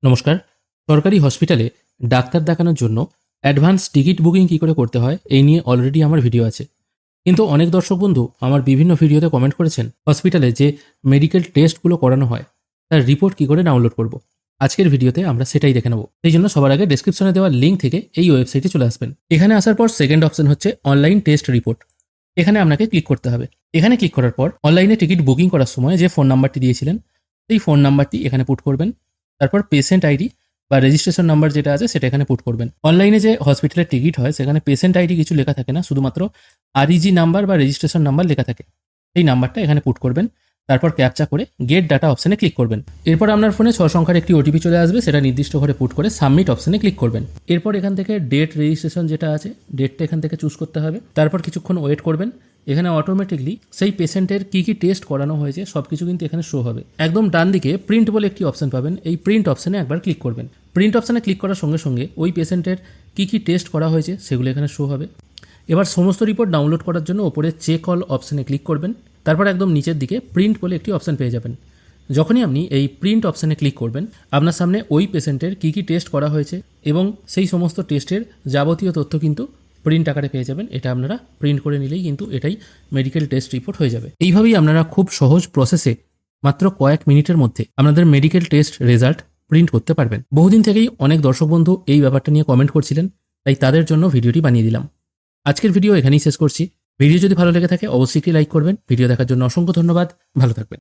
নমস্কার। সরকারি হসপিটালে ডাক্তার দেখানোর জন্য অ্যাডভান্স টিকিট বুকিং কী করে করতে হয় এই নিয়ে অলরেডি আমার ভিডিও আছে। কিন্তু অনেক দর্শক বন্ধু আমার বিভিন্ন ভিডিওতে কমেন্ট করেছেন হসপিটালে যে মেডিকেল টেস্টগুলো করানো হয় তার রিপোর্ট কী করে ডাউনলোড করব। আজকের ভিডিওতে আমরা সেটাই দেখে নেব। সেই জন্য সবার আগে ডেসক্রিপশনে দেওয়া লিঙ্ক থেকে এই ওয়েবসাইটে চলে আসবেন। এখানে আসার পর সেকেন্ড অপশন হচ্ছে অনলাইন টেস্ট রিপোর্ট। এখানে আপনাকে ক্লিক করতে হবে। এখানে ক্লিক করার পর অনলাইনে টিকিট বুকিং করার সময় যে ফোন নাম্বারটি দিয়েছিলেন সেই ফোন নাম্বারটি এখানে পুট করবেন। তারপর পেশেন্ট আইডি বা রেজিস্ট্রেশন নাম্বার যেটা আছে সেটা এখানে পুট করবেন। অনলাইনে যে হসপিটালের টিকিট হয় সেখানে পেশেন্ট আইডি কিছু লেখা থাকে না, শুধুমাত্র আরইজি নাম্বার বা রেজিস্ট্রেশন নাম্বার লেখা থাকে। এই নাম্বারটা এখানে পুট করবেন। তারপর ক্যাপচা করে গেট ডাটা অপশানে ক্লিক করবেন। এরপর আপনার ফোনে 6 সংখ্যার একটি ওটিপি চলে আসবে, সেটা নির্দিষ্ট ঘরে পুট করে সাবমিট অপশানে ক্লিক করবেন। এরপর এখান থেকে ডেট রেজিস্ট্রেশন যেটা আছে ডেটটা এখান থেকে চুজ করতে হবে। তারপর কিছুক্ষণ ওয়েট করবেন। এখানে অটোমেটিকলি সেই পেশেন্টের কী কী টেস্ট করানো হয়েছে সব কিছু কিন্তু এখানে শো হবে। একদম ডান দিকে প্রিন্ট বলে একটি অপশান পাবেন, এই প্রিন্ট অপশানে একবার ক্লিক করবেন। প্রিন্ট অপশানে ক্লিক করার সঙ্গে সঙ্গে ওই পেশেন্টের কী কী টেস্ট করা হয়েছে সেগুলো এখানে শো হবে। এবার সমস্ত রিপোর্ট ডাউনলোড করার জন্য ওপরে চেক অল অপশানে ক্লিক করবেন। তারপর একদম নিচের দিকে প্রিন্ট বলে একটি অপশান পেয়ে যাবেন। যখনই আপনি এই প্রিন্ট অপশানে ক্লিক করবেন আপনার সামনে ওই পেশেন্টের কী কী টেস্ট করা হয়েছে এবং সেই সমস্ত টেস্টের যাবতীয় তথ্য কিন্তু প্রিন্ট আকারে পেয়ে যাবেন। এটা আপনারা প্রিন্ট করে নিলেই কিন্তু এটাই মেডিকেল টেস্ট রিপোর্ট হয়ে যাবে। এইভাবেই আপনারা খুব সহজ প্রসেসে মাত্র কয়েক মিনিটের মধ্যে আপনাদের মেডিকেল টেস্ট রেজাল্ট প্রিন্ট করতে পারবেন। বহুদিন থেকেই অনেক দর্শক বন্ধু এই ব্যাপারটা নিয়ে কমেন্ট করছিলেন, তাই তাদের জন্য ভিডিওটি বানিয়ে দিলাম। আজকের ভিডিও এখানেই শেষ করছি। ভিডিও যদি ভালো লেগে থাকে অবশ্যই একটি লাইক করবেন। ভিডিও দেখার জন্য অসংখ্য ধন্যবাদ। ভালো থাকবেন।